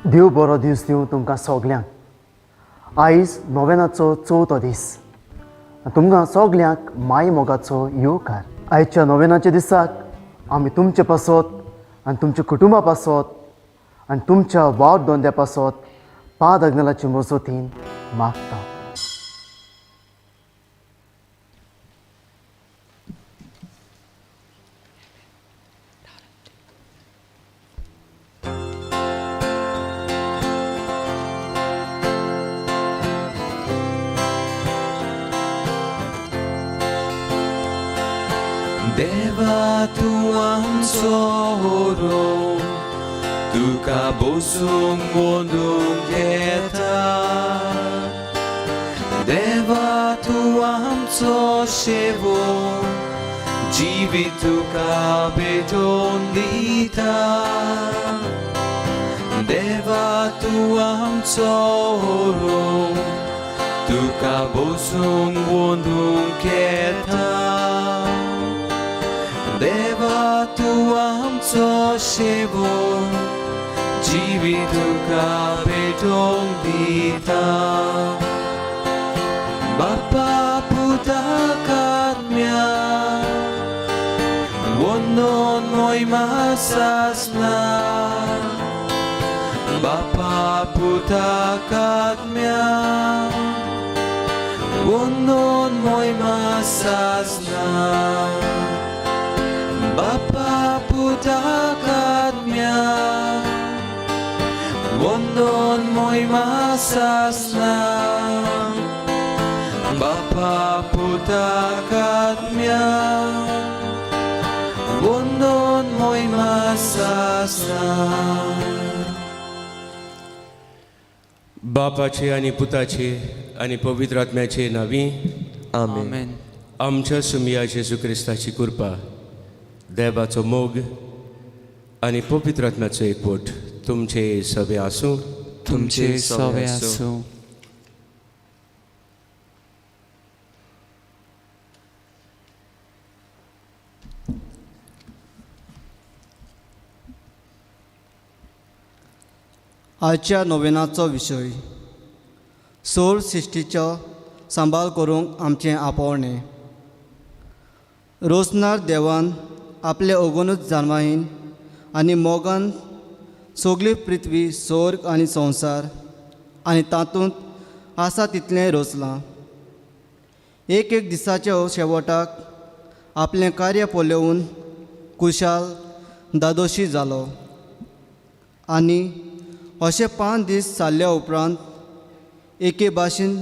देव बरो दीस दिवं तुमकां सगल्यांक। आयज नोवेनाचो चवथो दीस। तुमकां सगल्यांक माय मोगाचो येवकार। आयच्या नोवेनाच्या दिसाक आमी तुमचे पासत आनी तुमच्या कुटुंबा पासत आनी तुमच्या वावर दोंद्या पासत पाद अग्नलाचे मजतीन मागता। Deva tu amsoro, tu kabosung mondung keta. Deva tu amso shevo, jivi tu kabetondita. Deva tu amsoro, tu kabosung mondung keta. Deva tu amso shevo, jivi tu kabetondita. Bapa puta katmya, wonon moy masasna. Bapa puta katmya, wonon moy masasna. Bapa puta katmya, wonon moy masasna. Bapa puta katmya, wonon moy masasna. बापाचे आणि पुताचे आणि पवित्र आत्म्याचे नावी Amen. आमच्या सुमिया जेजू क्रिस्ताची कृपा, देवाचो मोग आणि पवित्र आत्म्याचो एकवट तुमचे सवे आसूं। तुमचे सवे आसूं। आजच्या नोवेनाचो विशय सोल सृश्टीचो सांबाळ करूंक आमचें आपोवणें। रोसनार देवान आपले ओगोनूच जानवाईन आनी मोगान सगली पृथ्वी, स्वर्ग आनी संवसार आनी तातूंत आसा तितलें रोसलां। एक दिसाच्या शेवटाक आपलें कार्य पळोवन कुशाल दादोशी जालो आनी अशें 5 दीस जाल्ल्या उपरांत एके भाशेन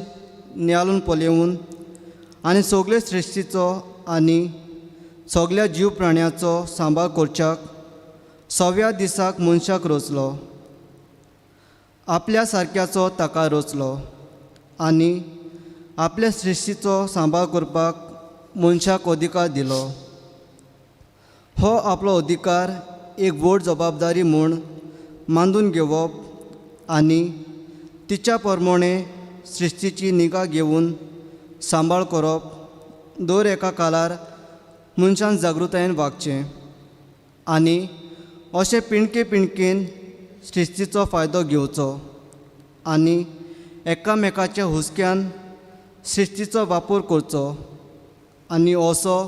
नियाळून पळोवन आनी सगळे सृश्टीचो आनी सगळ्या जीव प्राण्याचो सांबाळ करच्याक 6व्या दिसाक मनशाक रोचलो। आपल्या सारक्याचो ताका रोचलो आनी आपल्या सृश्टीचो सांबाळ करपाक मनशाक अधिकार दिलो। हो आपलो अधिकार एक व्हड जबाबदारी म्हूण मानून घेवप आनी तिच्या प्रमाणे सृश्टीची निगा घेवन सांबाळ करप। दर एका काळार मनशान जागृतायेन वागचें आनी अशें पिणकेन सृश्टीचो फायदो घेवचो आनी एकामेकाच्या हुस्क्यान सृश्टीचो वापर करचो आनी असो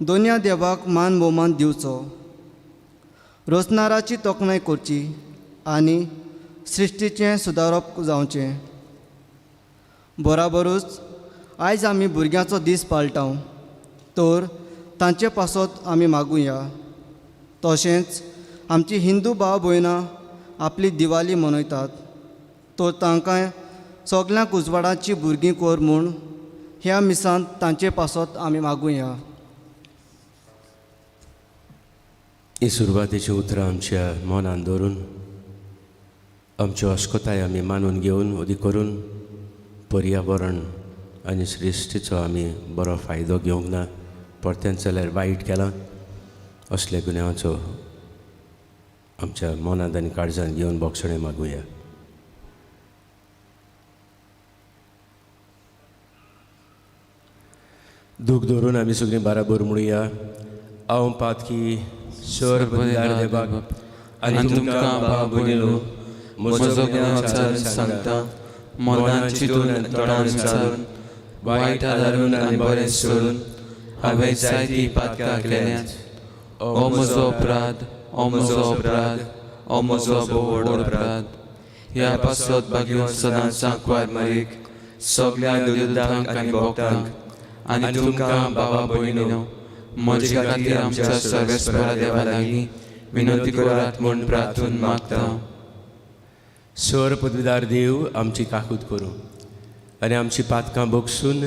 दोनया देवाक मान भोवमान दिवचो। रोसनाराची तोखणाय करची आनी सृश्टीचें सुदारप जावचें। बराबरूच आयज आमी भुरग्यांचो दीस पाळटाव, तर तांचे पासत आमी मागुया। तशेंच आमची हिंदू भाव भयणां आपली दिवाली मनयतात, तर तांकां सगल्यांक उजवाडाची भुरगीं कर म्हूण ह्या मिसांत तांचे पासत आमी मागुया। ही सुरवातेची उतरां आमच्या मनान दवरून आमच्यो अस्कोताय आमी मानून घेवन उदी करून पर्यावरण आनी सृश्टीचो आमी बरो फायदो घेवंक ना, परतेंच जाल्यार वायट केलां असले गुन्यांवाचो आमच्या मनांत आनी काळजांत घेवन बोगसणें मागुया। दूख दवरून आमी सगळीं बाराबर म्हणुया। हांव पातकी स्वर्ग देवाक आनी तुमकां भाव भयणीनो, म्हजो ज्ञान विचारून सांगता मोनान चिंतून आनी तोंडान विचारून वायट आदारून आनी बरें सोडून हांवें जायती पातकां केल्यात हो म्हजो अपराध हो म्हजो अपराध हो म्हजो व्हड अपराध ह्या पासत बागेवन सदांच सांकवार मारीक सगळ्या देवदूतांक आनी भक्तांक आनी तुमकां भावा भयणीनो म्हजे खातीर आमच्या सर्वेस्परा देवा लागीं विनंती करात म्हूण प्रार्थून मागता. स्वर पदवीदार देव आमची काकूत करूं आनी आमची पातकां भोगसून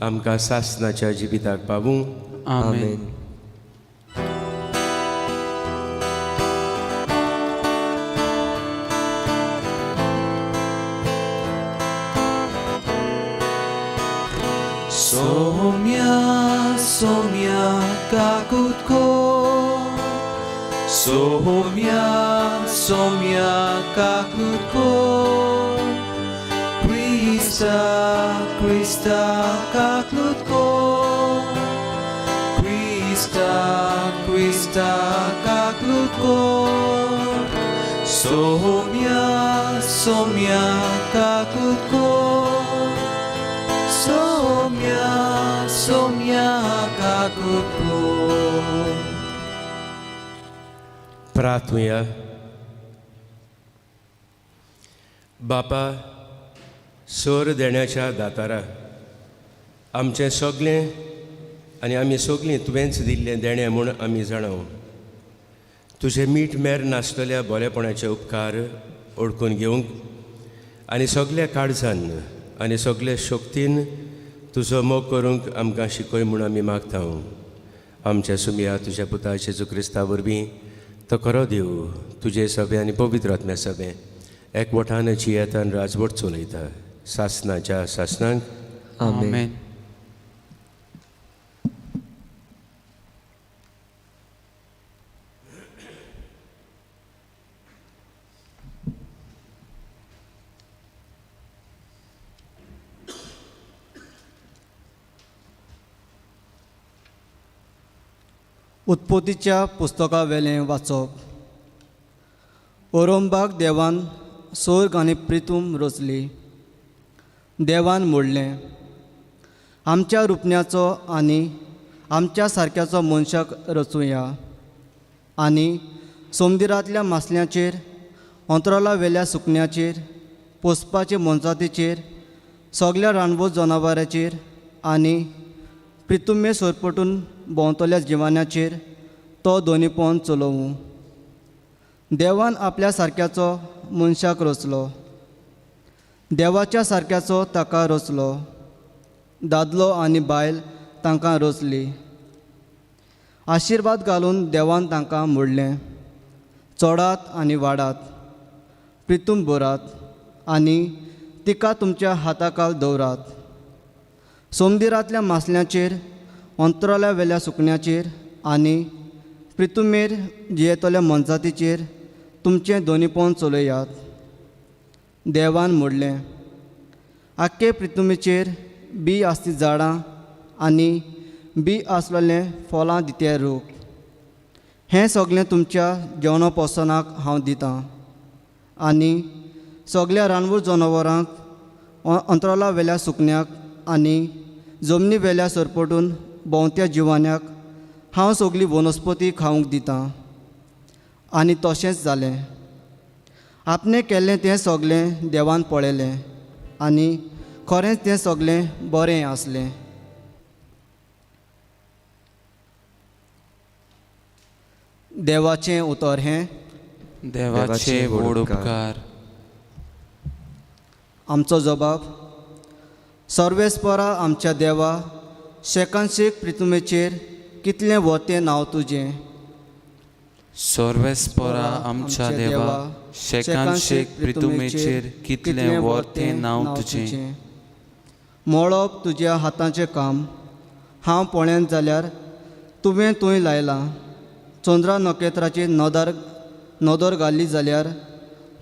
आमकां सासनाच्या जिविताक पावूं. आमेन. Somia, somia, kakutko. Somia, somia, kakutko. Krista, Krista, kakutko. Krista, Krista, kakutko. Somia, somia, kakutko. Somia, somia, kakutko. प्रार्थूया. बापा, सोर देण्याच्या दातारा आमचें सगळें आनी आमी सगळीं तुवेंच दिल्लें देणें म्हूण आमी जाणाव. तुजें मीठ मेर नासतल्या बरेपणाचे उपकार ओळखून घेवंक आनी सगळ्या काळजान आनी सगळे शक्तीन तुजो मोग करूंक आमकां शिकय म्हूण आमी मागता. आमच्या सुमया तुज्या पुता जेजू क्रिस्ता वरवीं तो खरो देव तुजे सभे आनी पवित्र आत्म्या सभे एकवटान जियेतान राजवट चलयता सासनाच्या सासनांक. आमेन. उत्पत्तीच्या पुस्तका वेलें वाचप. ओरोंबाक देवान सोर्ग आनी प्रितूम रचली. देवान म्हणलें, आमच्या रुपण्याचो आनी आमच्या सारक्याचो मनशाक रचूया आनी समुद्रांतल्या मासल्यांचेर अंतराळा वेल्या सुकण्याचेर पोसपाचे मनशातीचेर सगळ्या रानवट जनावरांचेर आनी प्रितुमे सोरपटून भोंवतल्या जिवाण्याचेर तो दोनीपण चलोवं. देवान आपल्या सारक्याचो मनशाक रचलो. देवाच्या सारक्याचो ताका रचलो. दादलो आनी बायल तांकां रचली. आशिर्वाद घालून देवान तांकां म्हणलें, चडात आनी वाडात, प्रितूम भरात आनी तिका तुमच्या हाताखाल दवरात. समुद्रांतल्या मासल्यांचेर अंतराळा वेल्या सुकण्याचेर आनी प्रितुमेर जियेतल्या मनशातीचेर तुमचें दोनीपण चलयात. देवान म्हणलें, आख्खे प्रितुमेचेर बी आसली झाडां आनी बी आसलेलें फळां दिते रूख. हें सगळें तुमच्या जेवणा पोसनाक हांव दितां. आनी सगळ्या रानवट जनावरांक अंतराळा वेल्या सुकण्याक आनी जमनी वेल्या सरपटून भोंवत्या जिवाण्याक हांव सगळी वनस्पती खावंक दितां. आनी तशेंच जालें. आपणें केल्लें तें सगळें देवान पळयलें आनी खरेंच तें सगळें बरें आसलें. देवाचें उतर हें, देवाचे व्हड उपकार. आमचो जबाब. सर्वेस्परा आमच्या देवा, शेकांशेक प्रितुमेचेर कितलें वतें नांव तुजें. सर्वेस्परा आमच्या देवा, शेकांशेक प्रितुमेचेर कितलें वर्तें नांव तुजें. मळप तुज्या हातांचें काम. हांव पळयन जाल्यार तुवें थंय लायलां. चंद्रा नखेत्राचेर नदर घाल्ली जाल्यार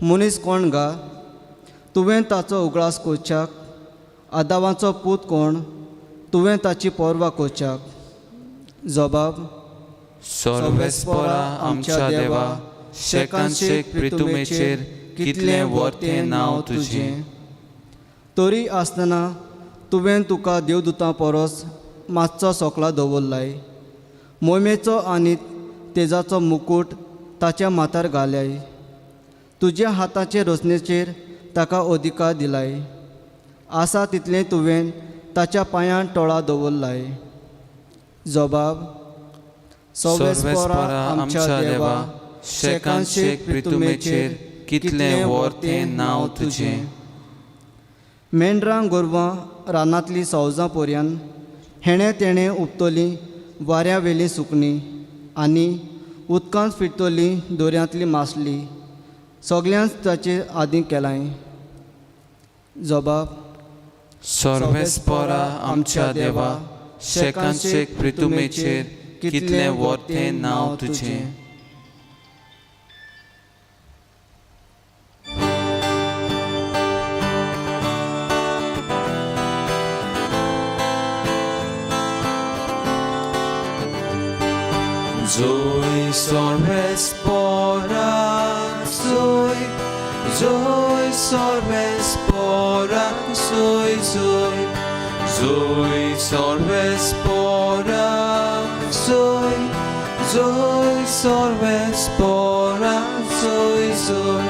मनीस कोण गा. तुवें ताचो उगडास कोचाक. आदावाचो पूत कोण. तुवें ताची पर्वा कोचाक. जबाब. सर्वेस्परा आमच्या देवा, शेकांशेक प्रितुमेचेर कितलें वर्तें नांव तुजें. तरी आसतना तुवें तुका देवदूतां परस मातसो सोकला दवरलाय. मोमेचो आनी तेजाचो मुकूट ताच्या माथ्यार घाल्याय. तुज्या हाताचे रचनेचेर ताका अधिकार दिलाय. आसा तितलें तुवें ताच्या पांयां टोळा दवरलाय. जबाब. सर्वेस्परा आमच्या देवा, शेकान शेक प्रितुमेचेर कितलें वर्तें नांव तुजें. मेंढरां गोरवां रानांतलीं सौजां पोरयान हेणे तेणें उपतलीं वाऱ्यावेलीं सुकणीं आनी उदकांत फिरतलीं दोऱ्यांतलीं मासलीं सगळ्यांच ताचे आदीं केलाय. जबाब. सर्वेस्परा आमच्या देवा, शेकान शेक प्रितुमेचेर कितलें वर्तें नांव तुजें. Zoe sorvespora, Zoe, Zoe sorvespora, Zoe, Zoe, Zoe sorvespora, Zoe, Zoe sorvespora, Zoe, Zoe,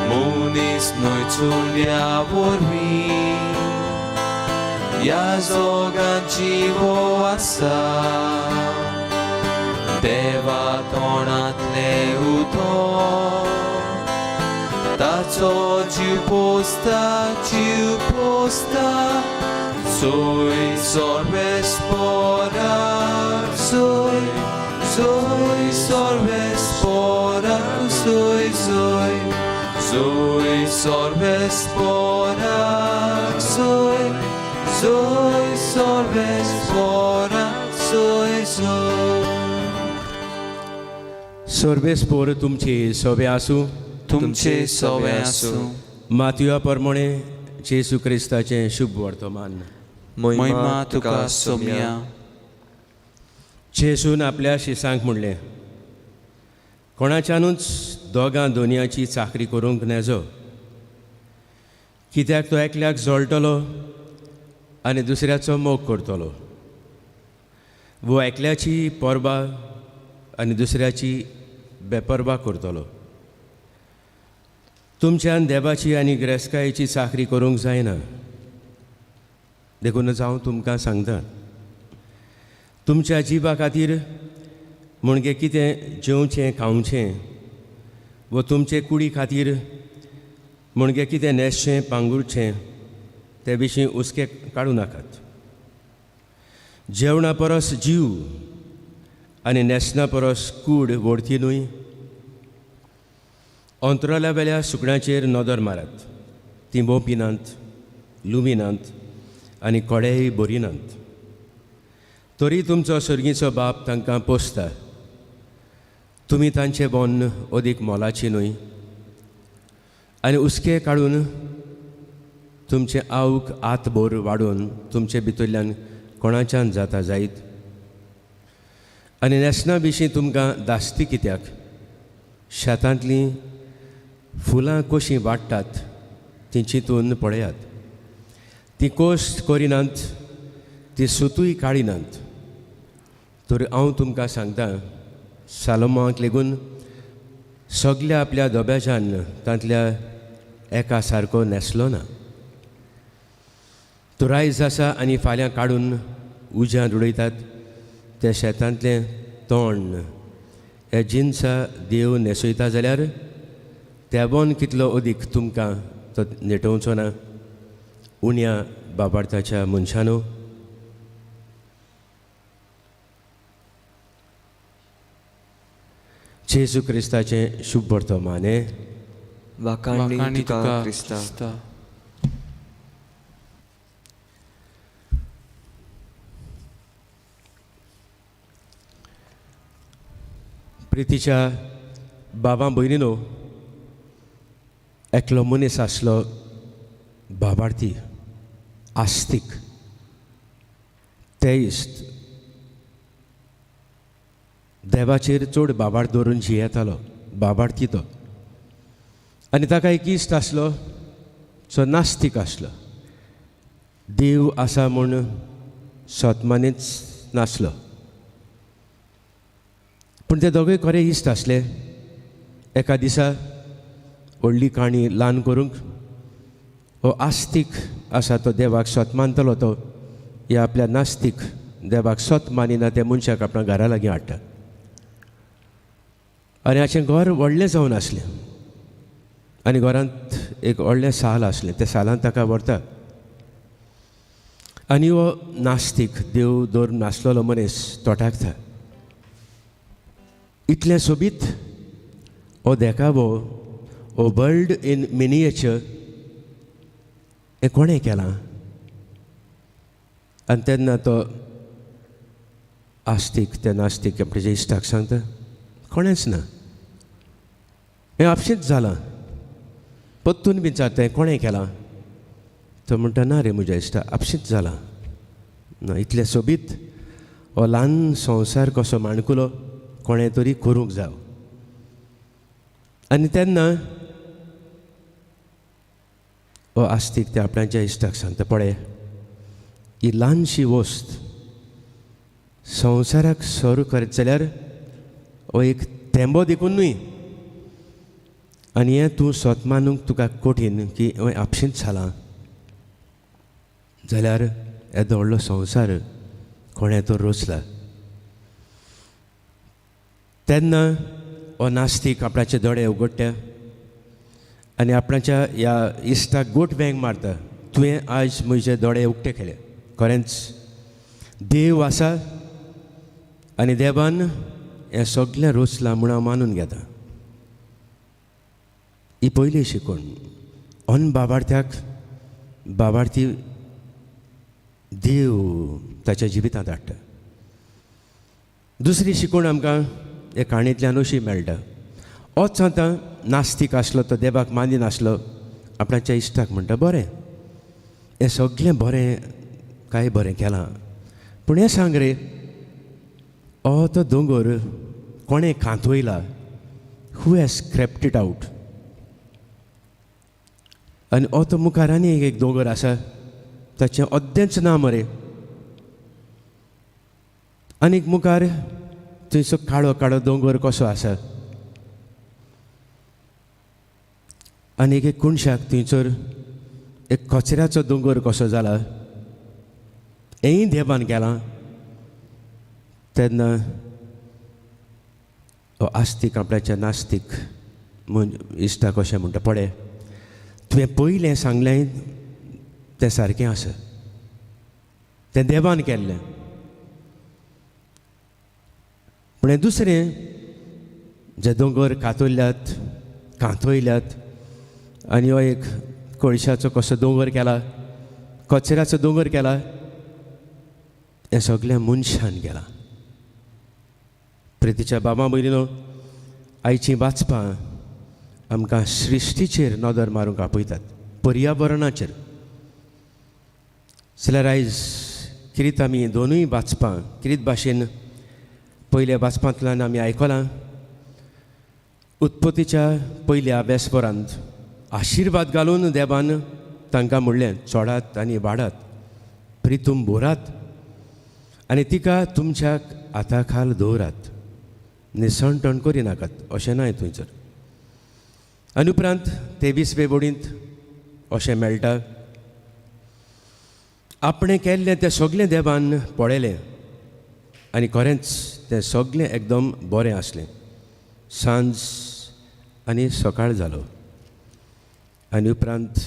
Munis noi ciulia vormi, ja zogan dziwo asa. देवा तोंडांतले उदक ताचो जीव पोसता, जीव पोसता. Zoe sorvespora, Zoe, Zoe sorvespora, Zoe, Zoe, Zoe sorvespora, Zoe, Zoe sorvespora, Zoe, Zoe. सर्वेस्पोर तुमची सोबे आसूं. तुमचे सवे आसूं. मातया प्रमाणे जेसू क्रिस्ताचें शुभ वर्तमान. महिमा तुका सोम्या. जेसून आपल्या शिसांक म्हणलें, कोणाच्यानूच दोगां दोनयाची चाकरी करूंक नजो, कित्याक तो एकल्याक जोडटलो आनी दुसऱ्याचो मोग करतलो, वो एकल्याची परबा आनी दुसऱ्याची बेपरवा करतलो. तुमच्यान देवाची आनी ग्रेस्कायेची चाकरी करूंक जायना. देखून हांव तुमकां सांगता, तुमच्या जिवा खातीर म्हणजे कितें जेवचें खावचें, वो तुमचे कुडी खातीर म्हणजे कितें न्हेसचें पांगुरचें ते विशीं हुस्के काडूं नाकात. जेवणा परस जीव आनी न्हेसना परस कूड व्हरती न्हय. अंतराल्या वेल्या सुकण्याचेर नदर मारात. तीं बोंपिनात, लुमिनात आनी कोडेय बरिनात. तरी तुमचो सर्गीचो बाप तांकां पोसता. तुमी तांचें बोन अदीक मोलाची न्हय. आनी उस्के काडून तुमचें आवक आतभर वाडोवन तुमचे भितरल्यान कोणाच्यान जाता जायत. आनी न्हेसना विशीं तुमकां दास्ती कित्याक? शेतांतलीं फुलां कशीं वाडटात तीं चिंतून पळयात. तीं कोश्ट करिनात, तीं सुतूय काडिनात. तर हांव तुमकां सांगतां, सालोमाक लेगून सगल्या आपल्या दोब्याच्यान तांतल्या एका सारको न्हेसलो ना. तो रायज आसा आनी फाल्यां काडून उज्यांत उडयतात. त्या शेतांतलें तोंड हे जिन्सा देव न्हेसयता जाल्यार त्याबोन कितलो अदीक तुमकां तो नेटोवचो ना उण्या बाबार्थाच्या मनशानो. जेजू क्रिस्ताचें शुभ वर्तमान. वाखाणणी तुका क्रिस्ता. प्रितीच्या बाबा भयणीनो, एकलो मनीस आसलो बाबार्थी, आस्तीक, तेइस्त, देवाचेर चड बाबार्थ दवरून जियेतालो, बाबार्थी तो. आनी ताका एक इश्ट आसलो जो नास्तीक आसलो. देव आसा म्हूण स्वतमानीच नासलो. पूण ते दोगूय खरे इश्ट आसले. एका दिसा व्हडली काणी ल्हान करूंक हो आस्तीक आसा तो देवाक स्वत मानतलो तो ह्या आपल्या नास्तीक देवाक स्वत मानिना त्या मनशाक आपणा घरा लागीं हाडटा. आनी हाचें घर व्हडलें जावन आसलें आनी घरांत एक व्हडलें साल आसलें. त्या सालांत ताका व्हरता आनी हो नास्तीक देव दवरून नासलेलो मनीस तोटाकता. इतलें सोबीत हो देखावो हो वर्ल्ड इन मिनिएचर हें कोणें केलां. आनी तेन्ना तो आस्तीक त्या नास्तीक आपल्या इश्टाक सांगता कोणेंच ना, हें आपशींच जालां. पत्तून विचारता हें कोणें केलां. तो म्हणटा ना रे म्हज्या इश्टा, आपशींच जालां. ना, इतलें सोबीत हो ल्हान संवसार कसो माणकुलो कोणें तरी करूंक जाय. आनी तेन्ना हो आस्तीक ते आपणाच्या इश्टाक सांगता पळय, ही ल्हानशी वस्त संवसाराक सरू करत जाल्यार हो एक थेंबो देखून न्हय. आनी हें तूं स्वत मानूंक तुका कठीण की हें आपशींच जालां जाल्यार येदो व्हडलो संवसार कोणें तो रचला. तेन्ना हो नास्तीक आपणाचे दोळे उगडटा आनी आपणाच्या ह्या इश्टाक गोट वेंग मारता. तुवें आयज म्हजे दोळे उक्ते केले. खरेंच देव आसा आनी देवान हें सगळें रचलां म्हूण हांव मानून घेता. ही पयली शिकवण. अन बाबार्थी देव ताच्या जिवितांत हाडटा. दुसरी शिकवण आमकां हे काणयेंतल्यान अशी मेळटा. होच आतां नास्तीक आसलो तो देवाक मानिनासलो आपणाच्या इश्टाक म्हणटा बरें हें सगळें बरें काय बरें केलां, पूण हें सांग रे हो तो दोंगर कोणें खांतवयला. Who has crept it out. आनी हो तो मुखार आनी एक दोंगर आसा ताचें अद्देंच ना मरे. आनीक मुखार थंयसर काळो काळो दोंगर कसो आसा. आनीक एक कुणशाक थंयसर एक कचऱ्याचो दोंगर कसो जाला. हेंय देवान केलां. तेन्ना हो आस्तीक आपल्याच्या नास्तीक इश्टाक अशें म्हणटा पळय तुवें पयलें सांगलें तें सारकें आसा. तें देवान केल्लें. पूण हें दुसरें जे दोंगर कांतवयल्यात आनी हो एक कोळशाचो कसो दोंगर केला, कचऱ्याचो दोंगर केला, हें सगळें मनशान केलां. प्रितीच्या बाबा भयणीनो, आयचीं वाचपां आमकां सृश्टीचेर नदर मारूंक आपयतात, पर्यावरणाचेर. जाल्यार आयज कितें आमी दोनूय वाचपां कितें भाशेन पयल्या वाचपांतल्यान आमी आयकलां. उत्पत्तीच्या पयल्या वेस्परांत आशिर्वाद घालून देवान तांकां म्हणलें चोडात आनी वाडात, प्रितूम भोरात आनी तिका तुमच्या हाता खाल दवरात, निसणटण करिनाकात अशें न्हय थंयसर. आनी उपरांत 23वे वडींत अशें मेळटा आपणें केल्लें तें सगळें देवान पळयलें आनी खरेंच तें सगळें एकदम बरें आसलें. सांज आनी सकाळ जालो. आनी उपरांत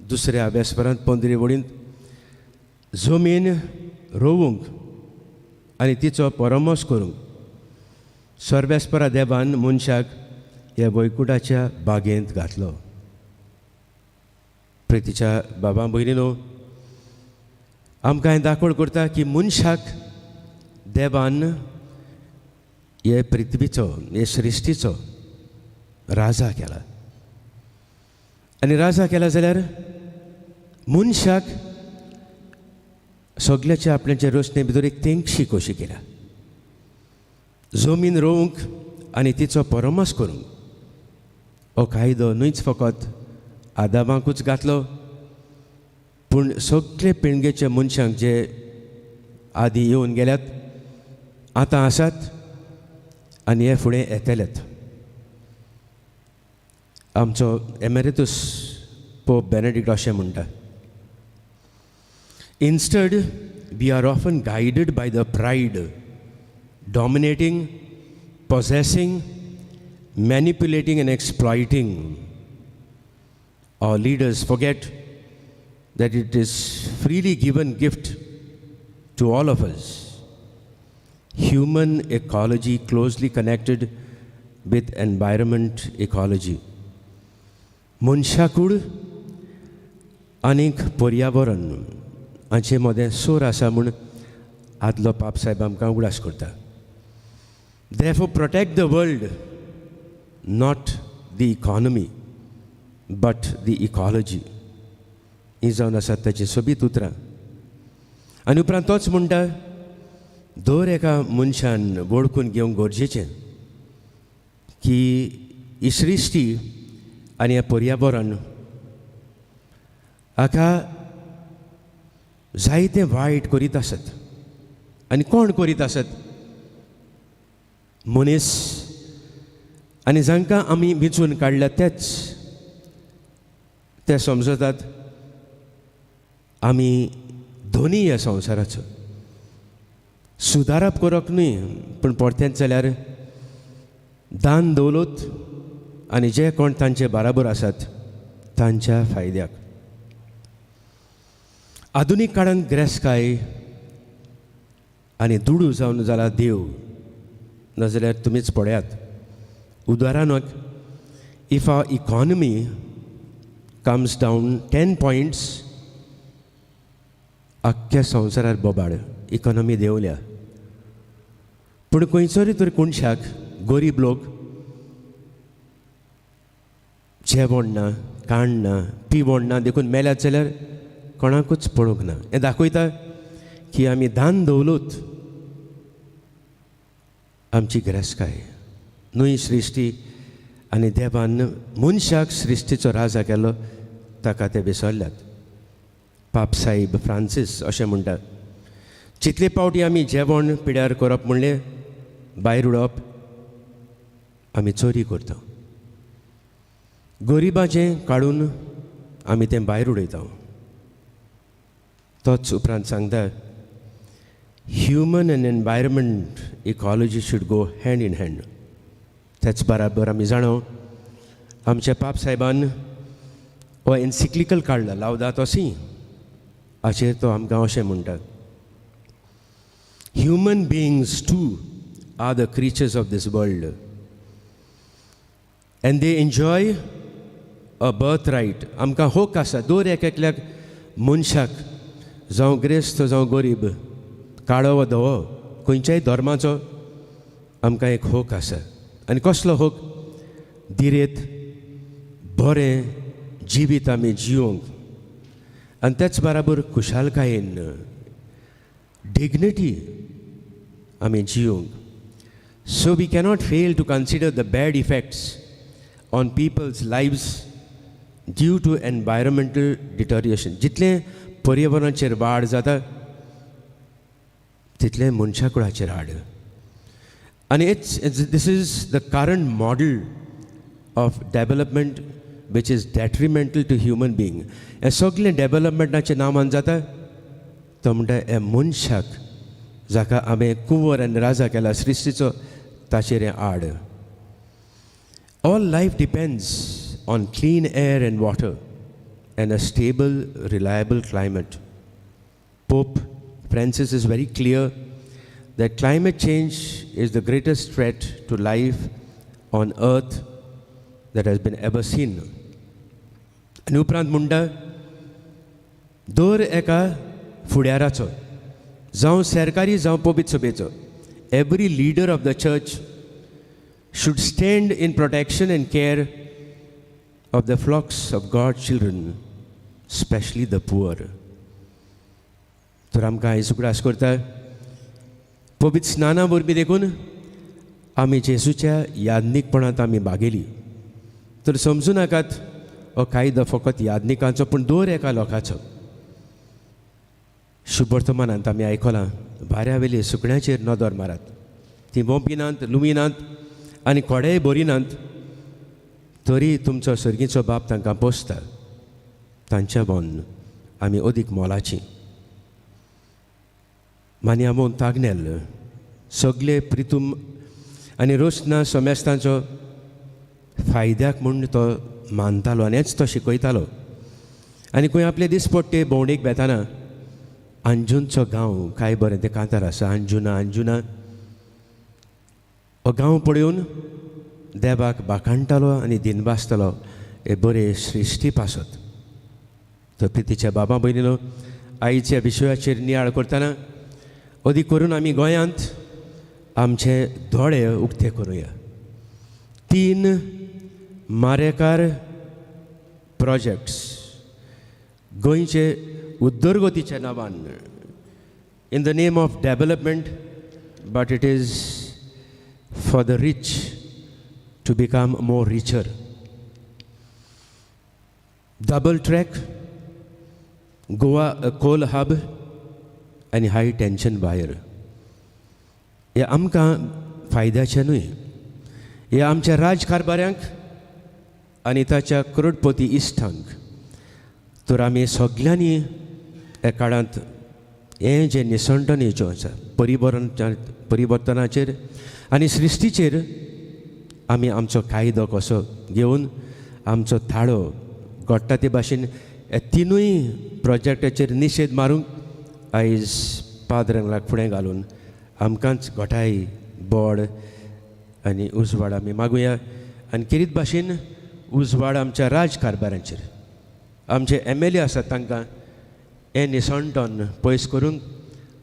दुसऱ्या वेस्परांत 15वे वडींत जमीन रोवूंक आनी तिचो परमोस करूंक सर्वेस्परा देवान मनशाक ह्या वैकुंठाच्या बागेंत घातलो. प्रितीच्या बाबा भयणीनो, आमकां हें दाखोवण करता की मनशाक देवान हे पृथ्वीचो हे सृश्टीचो राजा केला. आनी राजा केला जाल्यार मनशाक सगळ्याच्या आपल्याच्या रचने भितर एक तेंगशी कशी केल्या. जमीन रोवंक आनी तिचो परमस करूंक हो कायदो न्हूच फकत आदामाकूच घातलो पूण सगळे पिळगेच्या मनशांक जे आदी येवन गेल्यात आतां आसात आनी हे फुडें येतलेत. आमचो एमेरिटस पोप बेनेडिक्ट अशें म्हणटा, instead we are often guided by the pride dominating, possessing, manipulating and exploiting. Our leaders forget that it is freely given gift to all of us. Human ecology closely connected with environment ecology. मनशाकूड आनीक पर्यावरण हाचे मदें सोर आसा म्हूण आदलो पाप साहेब आमकां उगडास करता. Therefore protect the world, not the economy, but the ecology. ही जावन आसात ताची सोबीत उतरां. आनी उपरांत तोच म्हणटा, दर एका मनशान वळखून घेवंक गरजेचें की ही सृश्टी आनी हें पर्यावरण हाका जायते वायट करीत आसत. आनी कोण करीत आसत? मनीस. आनी जांकां आमी वेंचून काडल्या ते समजतात आमी धोनी ह्या संवसाराचो. सुदारप करप न्ही, पूण परतेंच जाल्यार दान दौलत आनी जे कोण तांचे बराबर आसात तांच्या फायद्याक. आधुनीक काळांत गिरेस्तकाय आनी दुडू जावन जाला देव, नाजाल्यार तुमीच पळयात. उदाहरणाक, if our economy comes down 10 points, आख्ख्या संवसारार बोबाड. इकॉनॉमी देंवल्या. पूण खंयसरी तरी कोणशाक गरीब लोक जेवण ना, काण ना, पिवण ना देखून मेल्यात जाल्यार कोणाकूच पळोवंक ना. हें दाखयता की आमी दान दौलत आमची गिरेस्तकाय न्हय सृश्टी आनी देवान मनशाक सृश्टीचो राजा केलो ताका ते विसरल्यात. पाप साहेब फ्रांसीस अशें म्हणटा, जितले पावटी आमी जेवण पिड्यार करप म्हणलें भायर उडोवप आमी चोरी करता. गरिबाचें काडून आमी तें भायर उडयता. तोच उपरांत सांगता, human end environment ecology should go hand in hand. त्याच बराबर आमी जाणो आमच्या पाप साहेबान हो एन्सिक्लिकल काडला लावदातो सी. हाचेर तो आमकां अशें म्हणटा, human beings too are the creatures of this world and they enjoy a birth right. आमकां हक आसा दर एकल्याक मनशाक, जावं गिरेस्त जावं गरीब, काळो वा धवो, खंयच्याय धर्माचो आमकां एक हक आसा. आनी कसलो हक? धिरेत बरें जिवीत आमी जिवंक आनी त्याच बराबर खुशालकायेन डिग्निटी आमी जिवंक. So we cannot fail to consider the bad effects on people's lives due to environmental deterioration. जितलें पर्यावरणाचेर वाड जाता तितलें मनशा कुळाचेर हाड. आनी this is the current model of development which is detrimental to human being. हें सगळें डेव्हलपमेंटाचें नांवान जाता तो म्हणटा हे मनशाक जाका हांवें कुंवर आनी राजा केला सृश्टीचो ताचेर हें हाड. All life depends on clean air and water and a stable, reliable climate. Pope Francis is very clear that climate change is the greatest threat to life on earth that has been ever seen. आनी उपरांत म्हणटा, दर एका फुडाराचो जावं सरकारी जावं पबीत सभेचो, every leader of the church should stand in protection and care of the flocks of God's children, especially the poor. तर आमकां आयज उगडास करता पबीत स्नाना वरवीं देखून आमी जेजूच्या यादनीकपणांत आमी भागेली. तर समजू नाकात हो कायदो फकत यादनिकांचो पूण दर एका लोकांचो. शुभ वर्तमानांत आमी आयकलां भाऱ्यावेली सुकण्याचेर नदर मारात. ती मोपिनांत लुमिनांत आनी कोडेय बरिनांत तरी तुमचो सर्गीचो बाप तांकां पोसता. तांच्या बोन आमी अदीक मोलाची. मानियामोन तागनेल सगळे प्रितूम आनी रोशना सोमेस्तांचो फायद्याक म्हूण तो मानतालो आनी हेच तो शिकयतालो. आनी खंय आपले दिसपट्टे भोंवडेक बेताना अंजूनचो गांव काय बरें तें कांतार आसा. अंजुना हो गांव पळयोवन देवाक बाकाणटालो आनी दिनबासतालो हे बरे सृश्टी पासत. तर प्रितीच्या बाबा भयणीनो, आईच्या विशयाचेर नियाळ करतना अदीक करून आमी गोंयांत आमचे दोळे उक्ते करुया. 3 मारेकार प्रोजेक्ट्स गोंयचे उद्दरगतीच्या नांवान in the name of development, but it is for the rich to become more richer. Double track, Goa coal hub आनी हाय टेन्शन वायर. हे आमकां फायद्याचें न्हय. हे आमच्या राजकारबाऱ्यांक आनी ताच्या करोडपती इश्टांक. तर आमी सगळ्यांनी ह्या काळांत हें जें निसंडणेचो आसा परिवर्तनाचेर आनी सृश्टीचेर आमी आमचो कायदो कसो घेवन आमचो थाळो घडटा ते भाशेन हे 3 प्रोजेक्टाचेर निशेध मारूंक आयज पाद्रंगाक फुडें घालून आमकांच घोटाय बोड आनी उजवाड आमी मागुया. आनी किरीत भाशेन उजवाड आमच्या राजकारबारांचेर आमचे MLA आसात तांकां हें निसंडण पयस करूंक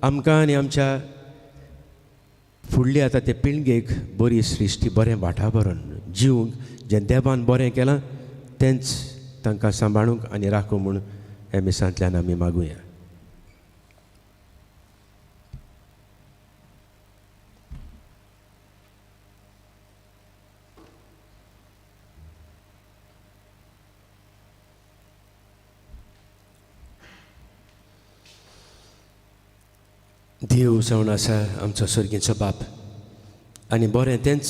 आमकां आनी आमच्या फुडली आतां ते पिळगेक बरी सृश्टी बरें वाठावरण जिवंक जें देवान बरें केलां तेंच तांकां सांबाळूंक आनी राखूंक म्हूण हे मिसांतल्यान आमी मागुया. देव जावन आसा आमचो सर्गीचो बाप आनी बरें तेंच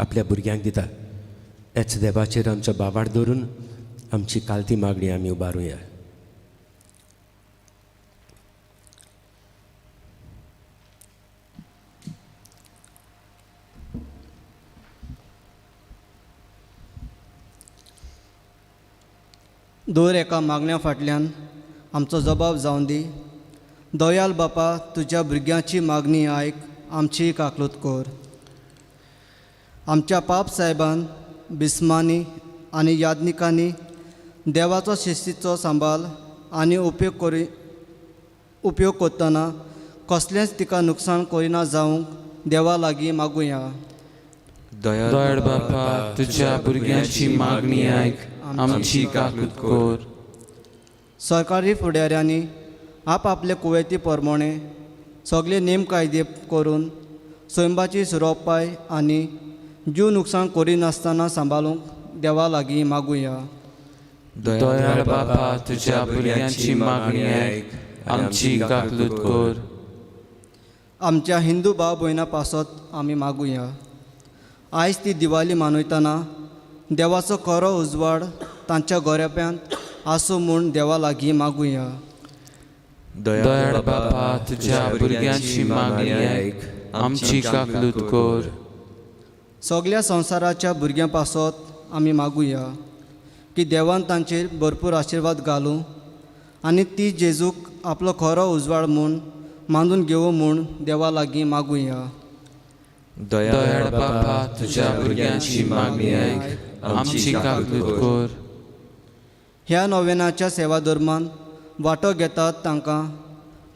आपल्या भुरग्यांक दिता. हेच देवाचेर आमचो बाबाड दवरून आमची कालती मागणी आमी उबारुया. दर एका मागण्या फाटल्यान आमचो जबाब जावन दी. दयाल बापा, तुज्या भुरग्यांची मागणी आयक, आमची काकलूत कर. आमच्या पाप साहेबान बिस्मांनी आनी यादनिकांनी देवाचो शिस्तीचो सांबाळ आनी उपयोग करतना कसलेंच तिका नुकसाण करिना जावंक देवा लागीं मागुया. दयाळ बापा, तुज्या भुरग्यांची मागणी आयक, आमची काकूत कर. सरकारी फुडाऱ्यांनी आपले कुवेती प्रमाणे सगळे नेम कायदे करून स्वयंबाची सुरोपाय आनी जीव नुकसाण करिनासतना सांबाळूंक देवा लागीं मागुया. दयाळ बापा, तुज्या भुरग्यांची मागणी आयक, आमची काकलूत कर. आमच्या हिंदू भाव भयणां पासत आमी मागुया. आयज ती दिवाळी मनयतना देवाचो खरो उजवाड तांच्या गोरेप्यांत आसूं म्हूण देवा लागीं मागुया. दयाळ बापा, तुज्या भुरग्यांची मागणी आयक, आमची काकलूत कर. सगळ्या संवसाराच्या भुरग्यां पासत आमी मागुया की देवान तांचेर भरपूर आशिर्वाद घालूं आनी ती जेजूक आपलो खरो उजवाड म्हूण मानून घेवं म्हूण देवा लागीं मागुया. दयाळ बापा, तुज्या भुरग्यांची मागणी आयक, आमची काकलूत कर. ह्या नोवेनाच्या सेवा धर्मान वांटो घेतात तांकां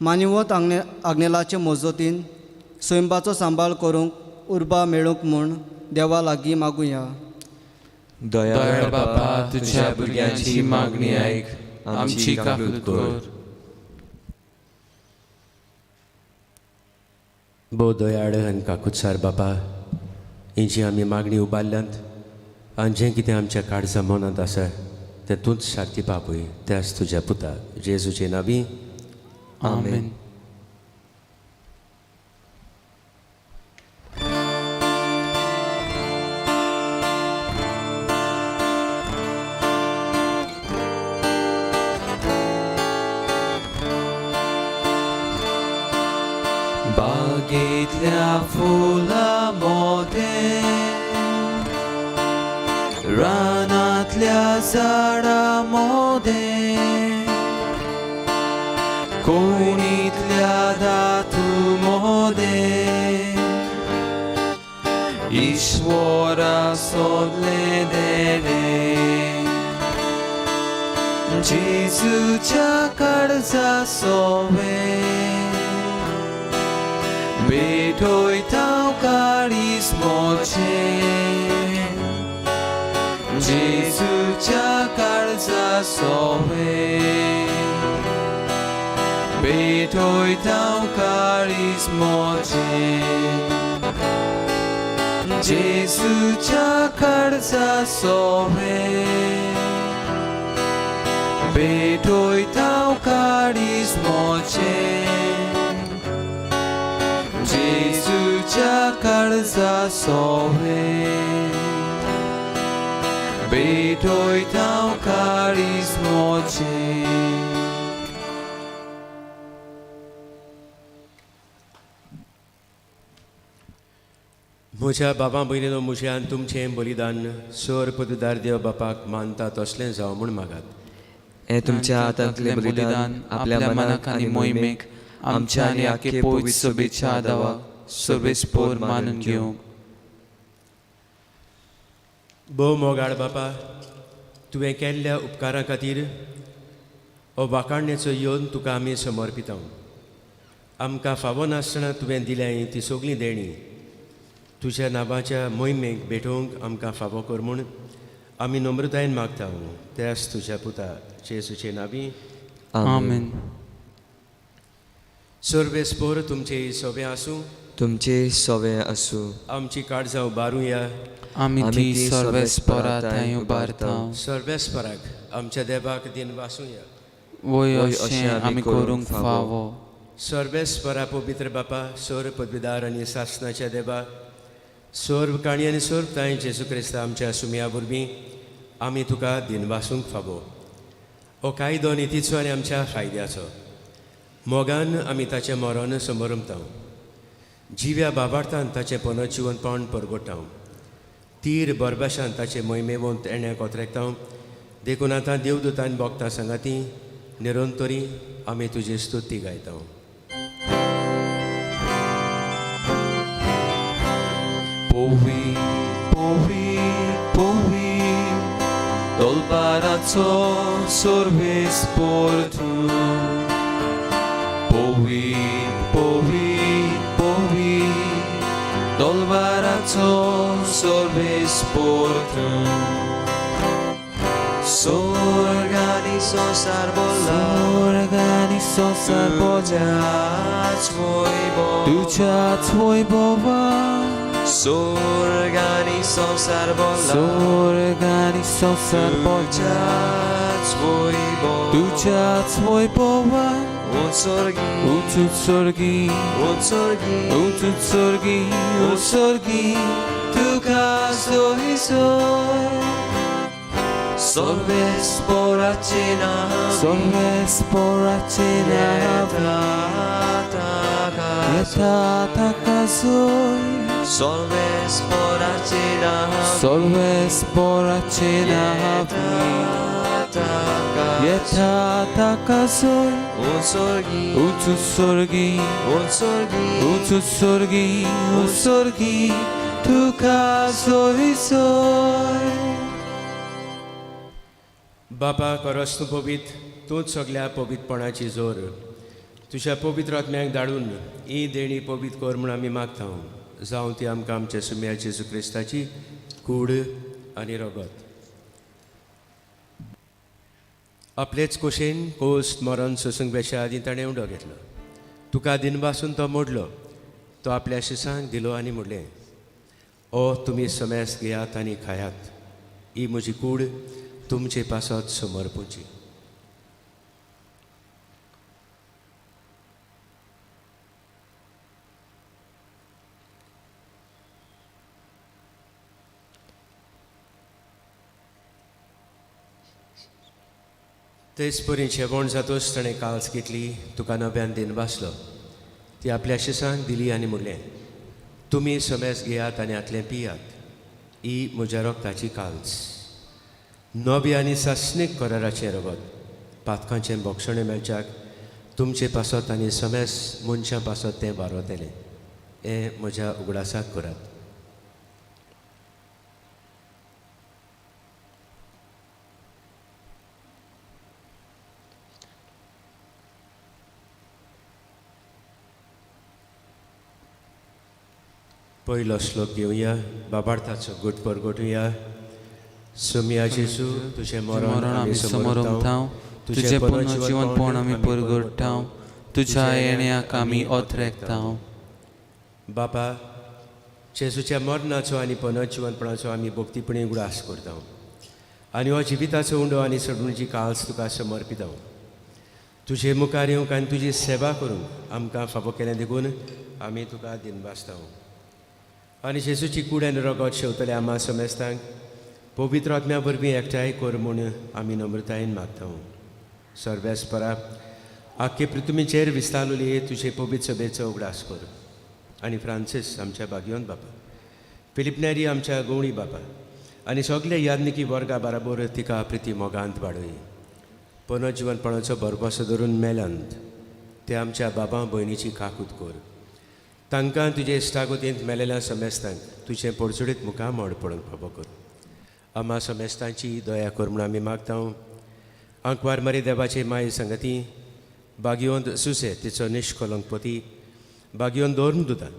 मानिवत आग्नेलाचे मजतीन स्वयंबाचो सांबाळ करूंक उर्बा मेळूंक म्हूण देवा लागीं मागुया. दयाळ बापा, तुज्या भुरग्यांची मागणी आयक, आमची काकलूत कर. भोव दयाळ आनी काकुतसार बापा, ही जी आमी मागणी उबारल्यांत आनी जें कितें आमच्या काळजा मनांत आसा तें तूंच शांती पापय त्याच तुज्या पुता जेजूचे नांवी आमेन. बागेतल्या फुलांमध्ये रानातल्या झाडांमध्ये कोणीतल्या धातूमध्ये ईश्वरा सोडले देणे जेजूच्या काळजा सोवे बेठोयता काळीजमोचे जेजूच्या काळजा सोवे बेठोयता काळीजमोचे जेजूच्या काळजा सोवे बेठोयता काळीजमोचे जेजूच्या काळजा सोवे बेठोयता काळीजमोचे. म्हज्या बाबा भयणीनो म्हज्यान तुमचें बलिदान सर पददार देव बापाक मानता तसलें जावं म्हूण मागात. हे तुमच्या हातांतले बलिदान आपल्या मनाक आनी मोहिमेक आमच्या आनी आखे पवित्र सभेच्या आदावा सर्वेस्पोर मानून घेवंक. भोव मोगाळ बापा, तुवें केल्ल्या उपकारा खातीर हो वाखाणणेचो येवन तुका आमी समर्पिता. आमकां फावो नासतना तुवें दिल्याय ती सगळीं देणी तुज्या नांवाच्या मोहिमेक भेटोवंक आमकां फावो कर म्हूण आमी नम्रतायेन मागता. त्याच तुज्या पुता जेजूचे नांवी आमेन. सर्वेस्पोर तुमचे सवे आसूं, तुमचे सवे आसूं. आमची काळजां उबारूया. आमी ती सर्वेस्परा थंय उबारता. सर्वेस्पराक आमच्या देवाक दिन वासूया. वय अशें आमी करूंक फावो. सर्वेस्परा पवित्र बापा, सर पदवीदार आनी सासणाच्या देवा, सर्व काणी आनी सर्व ताय जेजू क्रिस्त आमच्या सुमया वरवीं आमी तुका दिन वासूंक फावो. हो कायदो नितीचो आनी आमच्या फायद्याचो. मोगान आमी ताचें मरण समरमता. जिव्या बाबार्थान ताचें पुनर्जिवनपण परगोटा. तीर बरबाशान ताचे मोहिमेवंत येण्या कोत्रेकता. देखून आतां देवदूतान भोगता सांगाती निरंतरी आमी तुजी स्तुती गायता. Powi, powi, powi, dolbaraco sorvespor tu. Powi, powi, powi, dolbaraco sorvespor tu. Sorganizo sarbola, Organizo sarboja, tuja tvoj bova. Sorganizo sarbola, Organizo sarboja, tuja tvoj bova. Utsorgi, utsorgi, tu caso isoi. Sorvespora cena, Yeta takazoi. Sorvespora cena, Yeta takazoi. Utsorgi, tu caso isoi. बापा करस तूं पवित, तूंच सगळ्या पवित्रपणाची जोर. तुज्या पवित्र आत्म्याक धाडून ही देणी पवित्र कर म्हूण आमी मागता. जावं ती आमकां आमच्या सुम्या जेजू क्रिस्ताची कूड आनी रगत. आपलेच कुशेन कोस्त मरण सोसूंक बेश्या आदीं ताणें उंडो घेतलो. तुका दिनवासून तो मोडलो. तो आपल्या शिसांक दिलो आनी म्हणलें, ओ तुमी समेस्त घेयात आनी खायात. ही म्हजी कूड तुमचे पासत समर्पूची. तेच परी जेवण जातोच ताणें काल्स घेतली, तुका नव्यान दिन बसलो. ती आपल्या शिसांक दिली आनी म्हणलें, तुमी समेज घेयात आनी आतलें पियात. ही म्हज्या रोगताची काल्स. नवी आनी सासणीक कराराचें रगत पातकांचें भक्षणें मेळच्याक तुमचे पासत आनी समेज मनशां पासत तें बारोतेलें. हें म्हज्या उगडासाक करात. पयलो श्लोक घेवया. बाबार्थाचो गुट परगटुया. सुमया जेजू, तुजें मरण आमी समोरतांव, तुझे पुनर्जीवनपण आमी परगटाव, तुझ्या येण्याक आमी ओथरेकताव. बापा, जेजूच्या मरणाचो आनी पुनर्जीवनपणाचो आमी भक्तीपणी उगडास करता आनी हो जिविताचो उंडो आनी सडणुची काल्स तुका समर्पिता. तुजे मुखार येवंक आनी तुजी सेवा करूंक आमकां फावो केलें देखून आमी तुका दिनबासता. आनी जेजूची कूड आनी रगत शेवतले आम्हा समेस्तांक पवित्र आत्म्या वरवीं एकठांय कर म्हूण आमी नम्रतायेन मागता. सर्वेस्परा आख्खे पृथ्वीचेर विस्तारलेली तुजे पवित्र सभेचो उगडास कर. आनी फ्रांसीस आमच्या भाग्योन बापा, फिलिप नेरी आमच्या गवळी बापा आनी सगळे यादनिकी वर्गा बराबर तिका प्रिती मोगांत वाडय. पुनर्जीवनपणाचो भरवसो धरून मेल्यांत ते आमच्या बाबा भयणीची काकूत कर. तांकां तुजे इश्टागतींत मेलेल्या समेस्तांक तुजें पडसुडीत मुखार मोड पडूंक फावो कर. आम्हा समेस्तांची दया कर म्हूण आमी मागता. अंकवार मरी देवाचे माय संगती, बागयोंत सुसे तिचो निश्कलंक पती, बागयोन दोन दुदा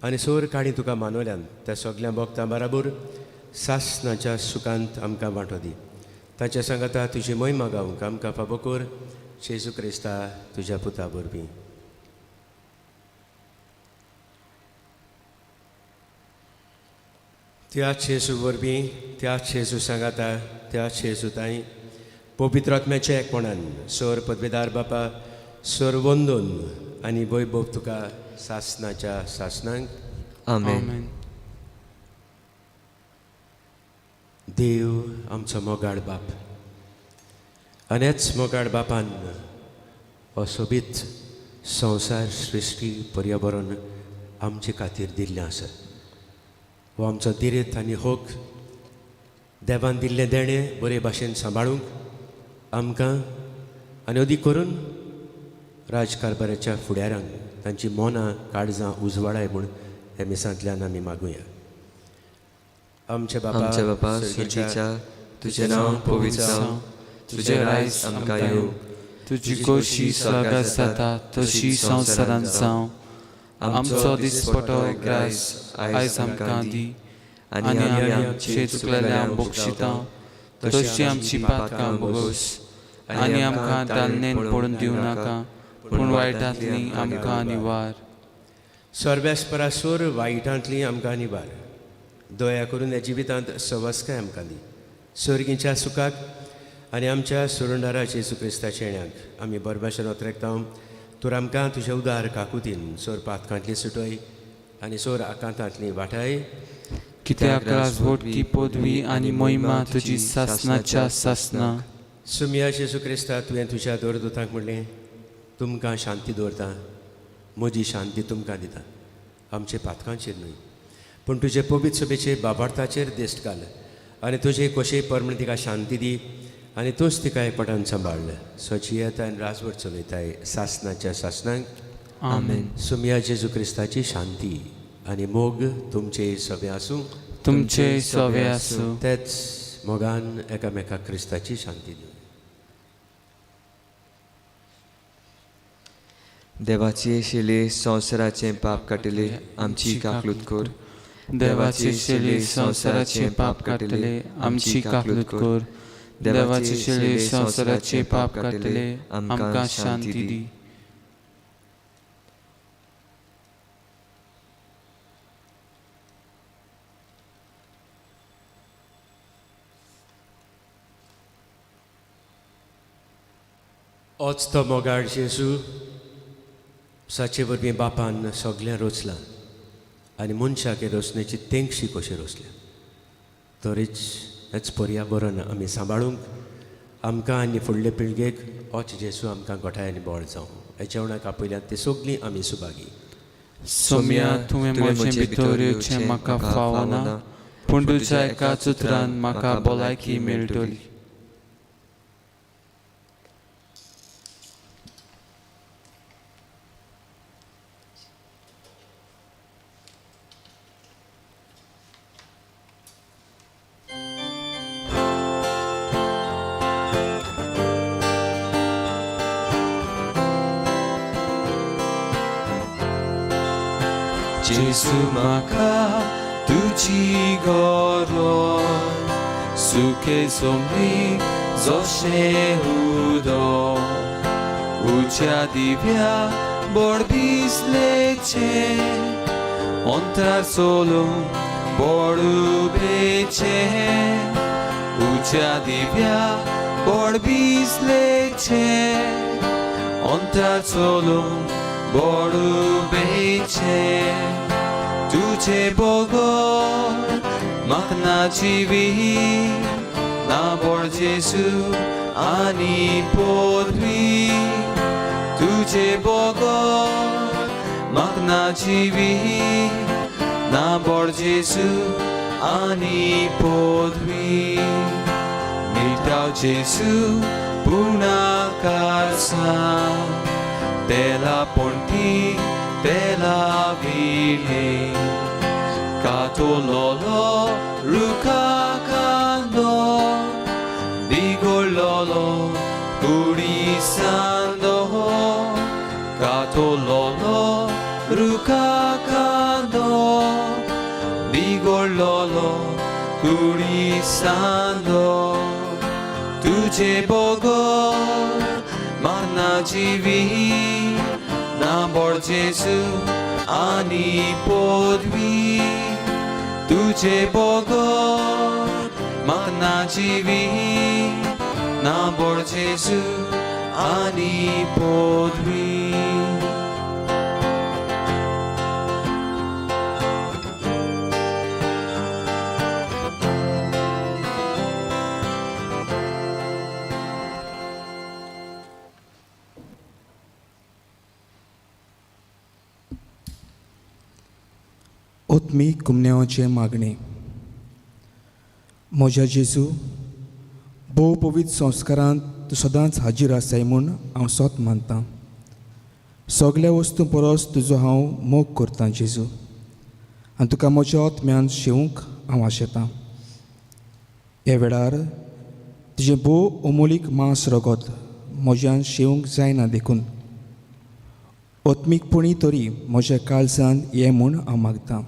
आनी सोर काणी तुका मानवल्यान त्या सगळ्या भक्तां बराबर सासणाच्या सुखांत आमकां वांटो दी. ताच्या सांगाता तुजी महिमा गावंक आमकां फावो कर. जेजू क्रिस्ता तुज्या पुता वरवीं. त्याच जेजू वरवीं, त्याच जेजू सांगाता, त्याच जेजू ताई पवित्र आत्म्याच्या एकपणान सोर पदवेदार बापा, सोर वंदन आनी वैभव तुका सासणाच्या सासणांक. आमेन. देव आमचो मोगाळ बाप आनी हेच मोगाळ बापान हो सोबीत संवसार सृश्टी पर्यावरण आमचे खातीर दिल्लें आसा. हो आमचो दिरेत आनी होक देवान दिल्लें देणें बरे भाशेन सांबाळूंक आमकां आनी अदीक करून राजकारभाराच्या फुडाऱ्यांक तांची मोनां काळजां उजवाडाय म्हूण हे मिसांतल्यान आमी मागुया. आमचे बापा सुर्गीच्या, तुजें नांव पवित्र जावं, तुजें रायज आमकां येवं, तुजी कोशी स्वर्गांत जाता तशी संवसारांत जावं. आमचो दिसपटो ग्रास आयज आमकां दी आनी आमी आमचे चुकलेल्यांक बक्षिता तशी आमची पातकां बोगोस आनी आमकां दालनेन पडून दिवं नाका पूण वायटांतली आमकां निवार. सर्वेस्परासोर वायटांतली आमकां निवार. दया करून ह्या जिवितांत सवस्काय आमकां दी. सर्गीच्या सुखाक आनी आमच्या सुरंडारा जेजू क्रिस्ताच्या येण्याक आमी बरे भाशेन ओतरेकता. तर आमकां तुजें उदार काकुतीन सोर पातकांतली सुटय आनी सोर आकांतांतली वाटाय. कित्याक राजवट ती पदवी आनी महिमा तुजी सासणाच्या सासना. सुमया जेजू क्रिस्ता तुवें तुज्या दोरदूतांक म्हणलें, तुमकां शांती दवरता, म्हजी शांती तुमकां दिता. आमचे पातकांचेर न्हय पूण तुजे पवित्र सभेचे बाबार्थाचेर दिश्ट घाल आनी तुजे कशेय परमणे तिका शांती दी आनी तूंच तिका एकपटान सांबाळ. सोची येता आनी राजवट चलयताय सासणाच्या सासणांक. आमेन. सुमया जेजू क्रिस्ताची शांती आनी मोग तुमचे सवे आसूं. तुमचे सवे आसूं. तेच मोगान एकामेकाक क्रिस्ताची शांती दिवं. देवाची शेले संवसाराचें पाप काटिले आमची काकलूत कर. देवाचे शेले संवसाराचे पाप काटले आमची काकलूत कर. देवाचे शेले संवसाराचे पाप काटले आमकां शांती दी. होच तो मोगाळ जेजू साचे वरवीं बापान सगळें रचलां आनी मनशाक रचण्याची तेंगशी कशी रचल्या तरीच हेच पर्यावरण आमी सांबाळूंक आमकां आनी फुडले पिळगेक होच जेजू आमकां गोठाय आनी बोळ जावं हे जेवणाक आपयल्यात ती सगळीं आमी सुभागी सोम्या तुवें म्हजें भितर येवचें म्हाका फावना पूण तुज्या एकाच उतरान म्हाका भलायकी मेळटली. जेजू म्हाका तुजी गरज सुखे सोमली जशें उदक उज्या दिव्या बोड दिसलेचें अंतर सोलून बोड उबेचें उज्या दिव्या बोड दिसलेचें अंतर सोलून बोड उबेचें तुझे बोगोर म्हाका ना जिवी ना बोड जेजू आनी पदवी तुझे बोगोर म्हाका ना जिवी ना बोड जेजू आनी पदवी मिटाव जेजू पुणाकार सांग तेला ponti तेला vile kato lolo ruka kando digo lolo turisando kato lolo ruka kando digo lolo turisando तुझे बोगोर म्हाका जिवी ना बोड जेजू आनी पदवी तुझे बोगोर म्हाका जिवी ना बोड जेजू आनी पदवी. ओत्मीक कुमन्यावाचे मागणे म्हज्या जेजू भोव पवित्र संस्कारांत तूं सदांच हाजीर आसाय म्हूण हांव सोत मानतां सगळ्या वस्तू परस तुजो हांव मोग करतां जेजू आनी तुका म्हज्या ओतम्यान शेवूंक हांव आशेतां ह्या वेळार तुजें भोव अमोलीक मांस रगत म्हज्यान शेवूंक जायना देखून ओत्मीकपणी तरी म्हज्या काळजांत ये म्हूण हांव मागतां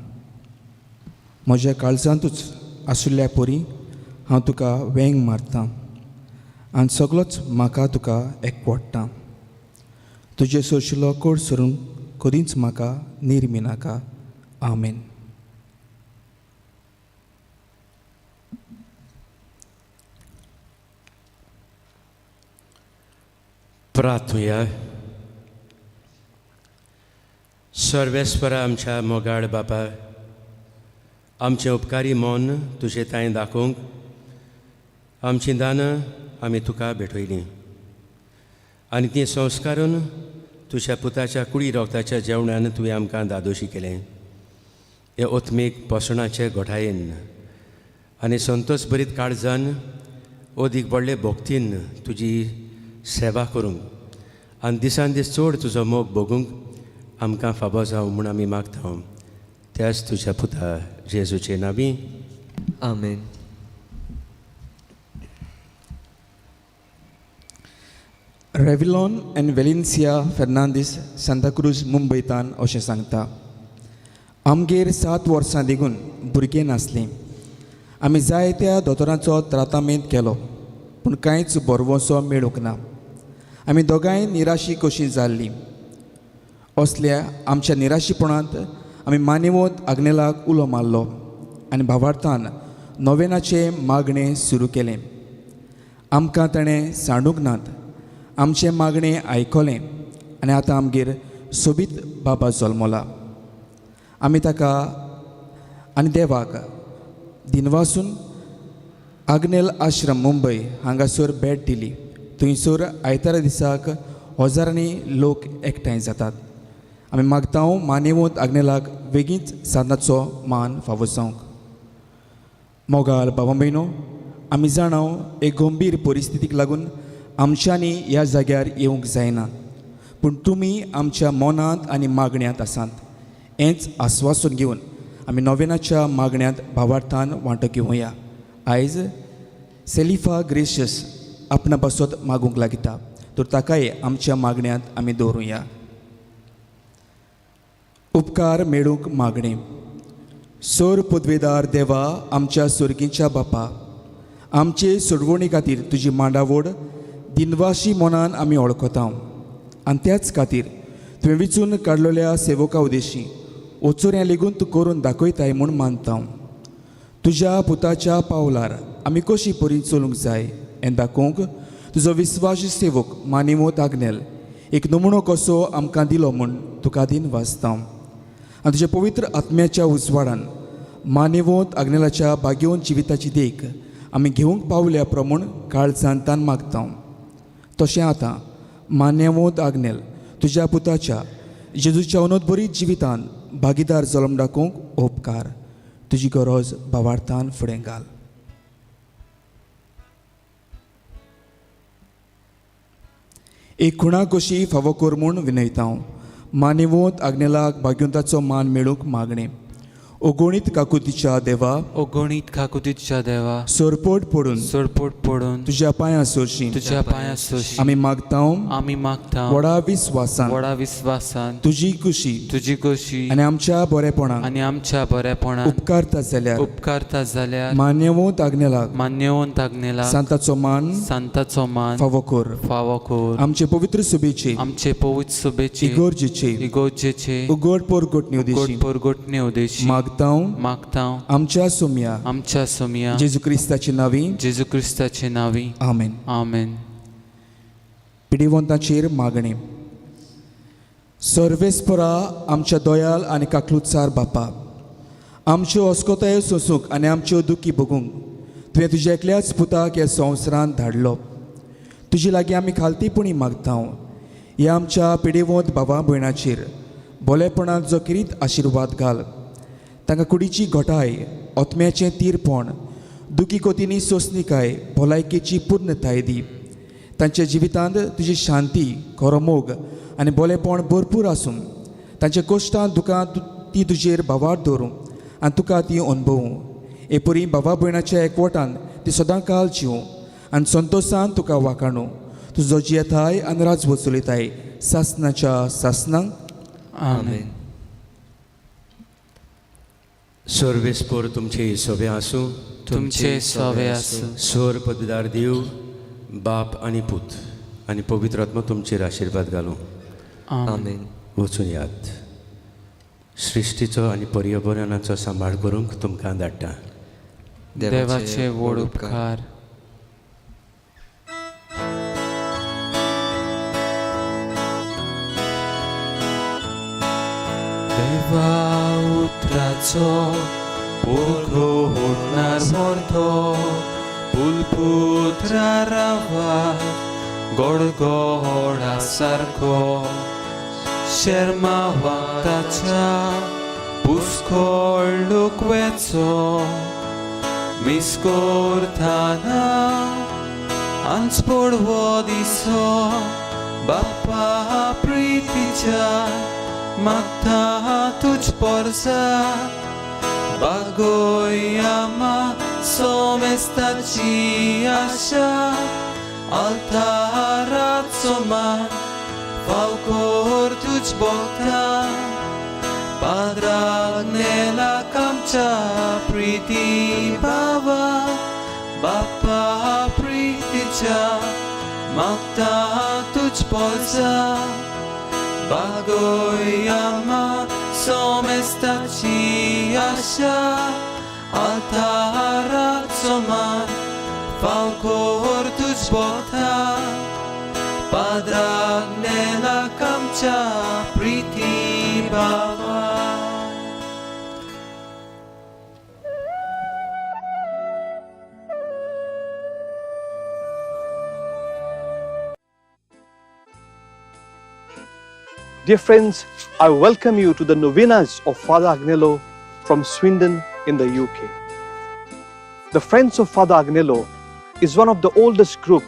म्हज्या काळजांतूच आशिल्ल्या परी हांव तुका वेंग मारतां आनी सगळोच म्हाका तुका एकवटतां तुजे सोशिल्लो कोड सरून कधीच म्हाका निर्मी नाका आमेन. प्रार्थुया सर्वेस्परा आमच्या मोगाळ बापा आमचें उपकारी मन तुजें तांय दाखोवंक आमचीं दानां आमी तुका भेटयलीं आनी तीं संस्कारून तुज्या पुताच्या कुडी रोगताच्या जेवणान तुवें आमकां दादोशी केलें हे ओत्मीक पोसणाचे घोटायेन आनी संतोश बरीत काळजान ओदीक व्हडले भोक्तीन तुजी सेवा करूंक आनी दिसान दीस चड तुजो मोग भोगूंक आमकां फाबो जावं म्हूण आमी मागता त्याच तुज्या पुता जेजूचे नांवी आमेन. रेविलॉन एंड वेलिन्सिया फेर्नांदीस सांताक्रूज मुंबयतान अशें सांगता आमगेर 7 वर्सां देगून भुरगीं नासलीं आमी जायत्या दोतोरांचो त्रातामेंत केलो पूण कांयच बरवोसो मेळूंक ना आमी दोगांय निराशी कशीं जाल्लीं असल्या आमच्या निराशीपणांत आमी मानेवत आग्नेलाक उलो मारलो आनी भावार्थान नोवेनाचें मागणें सुरू केलें आमकां ताणें सांडूंक नात आमचें मागणें आयकलें आनी आतां आमगेर सोबीत बाबा जल्मला. आमी ताका आनी देवाक दिनवासून आग्नेल आश्रम मुंबय हांगासर भेट दिली. थंयसर आयतारा दिसाक हजारांनी लोक एकठांय जातात. आमी मागतांव मानेवंत आग्नेलाक बेगीनच साधनाचो मान फावो जावंक. मोगाल बाबा भयणो, आमी जाणाव एक गंभीर परिस्थितीक लागून आमच्यांनी ह्या जाग्यार येवंक जायना, पूण तुमी आमच्या मनांत आनी मागण्यांत आसात. हेंच आस्वासन घेवन आमी नोवेनाच्या मागण्यांत भावार्थान वांटो घेवया. आयज सेलिफा ग्रेशियस आपणा पासत मागूंक लागिता, तर ताकाय आमच्या मागण्यांत आमी दवरुया. उपकार मेळूंक मागणें. सर पदवेदार देवा, आमच्या सुर्गीच्या बापा, आमचे सोडवणी खातीर तुजी मांडावळ दिनवाशी मनान आमी वळखता. आनी त्याच खातीर तुवें विचून काडलेल्या सेवका उदेशी ओचोऱ्यां लेगून तूं करून दाखयताय म्हूण मानता. तुज्या पुताच्या पावलार आमी कशी परी चलूंक जाय हें दाखोवंक तुजो विस्वास सेवक मानेवंत आग्नेल एक नमुनो कसो आमकां दिलो म्हूण तुका दिन वाचता. आनी तुज्या पवित्र आत्म्याच्या उजवाडान मानेवंत आग्नेलाच्या बाग्योन जिविताची देख आमी घेवंक पावल्या प्रमाण काळजांतान मागता. तशें आतां मानेवंत आग्नेल तुज्या पुताच्या जेजूच्या अनोदबरीत जिवितान भागीदार जल्म दाखोवंक उपकार. तुजी गरज भावार्थान फुडें घाल. एक खुणा कशी फावो कर म्हूण विनयता. मानेवंत आग्नेलाक भाग्यवंताचो मान मेळूंक मागणें. ओगोणीत काकुतीच्या देवा, ओगोणीत काकुतीच्या देवा, सोरपोट पडून सोडपोट पडून तुज्या पांयां सोशी तुज्या पांयां सोशी आमी मागता. आमी मागता व्हडा विस्वासान व्हडा विस्वासान तुजी कुशी तुजी कशी आनी आमच्या बरेपणाक आनी आमच्या बऱ्यापणान उपकारता जाल्यार उपकारता जाल्यार मान्यवंत आग्नेलाक मान्यवंत आग्नेला सांताचो मान सांताचो मान फावो कर. फावो कर. आमचे पवित्र सुबेचे आमचे पवित्र सुबेची इगोर्जेचे इगोर्जेचे उगड पोरगोटणी उदेशी परगोटणे उदेशी मागता. मागता आमच्या सोम्या आमच्या सोम्या जेजू क्रिस्ताची नावी. जेजू क्रिस्ताचे नावी. आमेन. आमेन. पिडीवंताचेर मागणें. सर्वेस्परा आमच्या दोयाल आनी काकलुचार बापा, आमच्यो अस्कोतायो सोसूंक आनी आमच्यो दुखी भोगूंक तुवें तुज्या एकल्याच पुताक ह्या संवसारांत धाडलो. तुजे लागीं आमी खालतीपणी मागता. ह्या आमच्या पिडीवंत भावा भयणाचेर भोलेपणान जो किरीत आशिर्वाद घाल. तांकां कुडीची घोटाय, ओतम्याचें तीरपण, दुखी कोतींनी सोंसणीकाय, भलायकेची पूर्णताय दी. तांच्या जिवितांत तुजी शांती, खरो मोग आनी बोलेपण भरपूर आसूं. तांच्या कश्टांत दुखांत ती तुजेर भावार दवरूं आनी तुका ती अनुभवूं. हे परी भावा भयणाच्या एकवटान ती सदां काल जिवूं आनी संतोशान तुका वाखाणूं. तुजो जियेताय आनी राज वचूलिताय सासनाच्या सासनांक. आमेन. सर्वेस्पोर तुमचे सोबे आसूं. तुमचे सोवे आसूं. सोर पदवीदार देव, बाप आनी पूत आनी पवित्र आत्मा तुमचेर आशिर्वाद घालूं. आमेन. वचून यात. सृश्टीचो आनी पर्यावरणाचो सांबाळ करूंक तुमकां धाडटा. देवाचे व्हड उपकार. देवा उतराचो पुरगो होडणार मोरतो, पुलपुत्रा रावा गोडगोडा सारको, शर्मा वागताच्या पुस्कोळ लुकवेचो, मिस्कोरताना आंच पडवो दिसो, बापा प्रितीच्या मागता तुझ पोरसा, बागोयमा सोमेस्ताची आशा, altaराचो मान फावकोर तुझ बोगता, पाद्राक नेलाक आमच्या प्रिती बाबा, बापा प्रितीच्या मागता तुझ पोरसा, बागोयमा सोमेस्ताची आशा, altaराचो मान फावकोर तुझ बोगता, Father Agnelak आमच्या प्रीती भावा. Dear friends, I welcome you to the novenas of Father Agnello from Swindon in the UK. The Friends of Father Agnello is one of the oldest group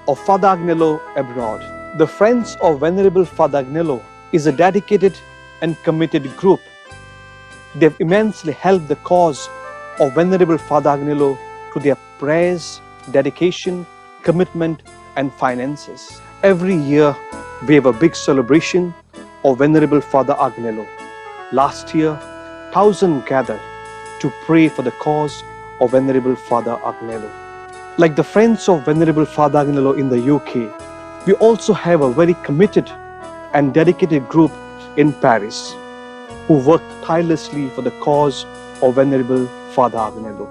of Father Agnello abroad. The Friends of Venerable Father Agnello is a dedicated and committed group. They've immensely helped the cause of Venerable Father Agnello through their prayers, dedication, commitment and finances. Every year we have a big celebration of Venerable Father Agnello. Last year, 1,000 gathered to pray for the cause of Venerable Father Agnello. Like the Friends of Venerable Father Agnello in the UK, we also have a very committed and dedicated group in Paris who work tirelessly for the cause of Venerable Father Agnello.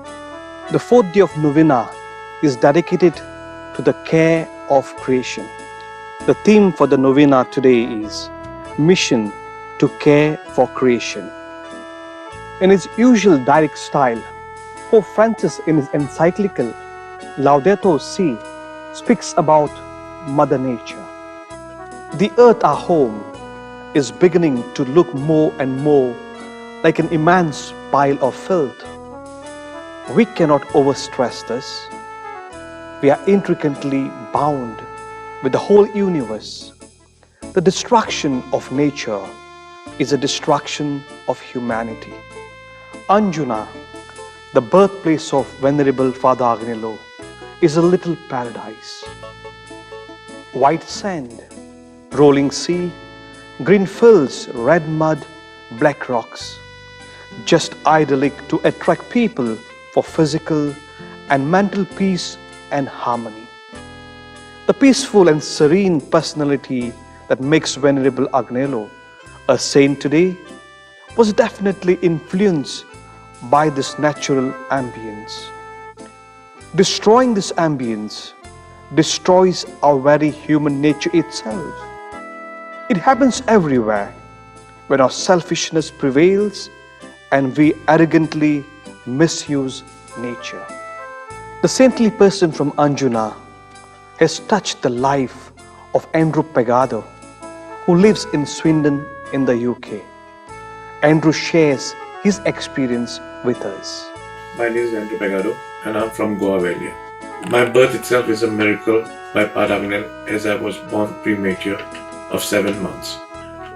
The fourth day of novena is dedicated to the care of creation. The theme for the novena today is Mission to Care for Creation. In his usual direct style, Pope Francis in his encyclical Laudato Si speaks about Mother Nature. The earth, our home, is beginning to look more and more like an immense pile of filth. We cannot overstress this. We are intricately bound with the whole universe. The destruction of nature is a destruction of humanity. Anjuna, the birthplace of Venerable Father Agnello, is a little paradise. White sand, rolling sea, green fields, red mud, black rocks. Just idyllic to attract people for physical and mental peace and harmony. The peaceful and serene personality that makes Venerable Agnello a saint today was definitely influenced by this natural ambience. Destroying this ambience destroys our very human nature itself. It happens everywhere when our selfishness prevails and we arrogantly misuse nature. The saintly person from Anjuna has touched the life of Andrew Pagado, who lives in Swindon in the UK. Andrew shares his experience with us. My name is Andrew Pagado and I'm from Goa Valley. My birth itself is a miracle by Father Agnello, as I was born premature of 7 months.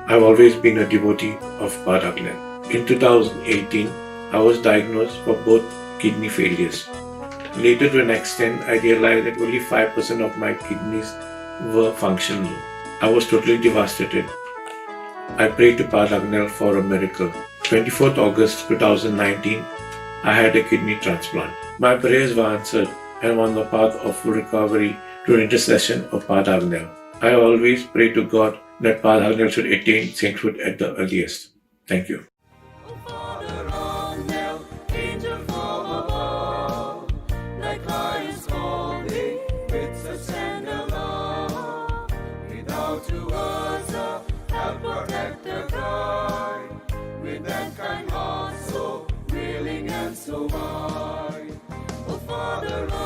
I've always been a devotee of Father Agnello. In 2018, I was diagnosed for both kidney failures. Later, to an extent, I realized that only 5% of my kidneys were functional. I was totally devastated. I prayed to Father Agnello for a miracle. 24th August 2019, I had a kidney transplant. My prayers were answered and I'm on the path of full recovery through intercession of Father Agnello. I always pray to God that Father Agnello should attain sainthood at the earliest. Thank you. So willing and so wide, oh Father.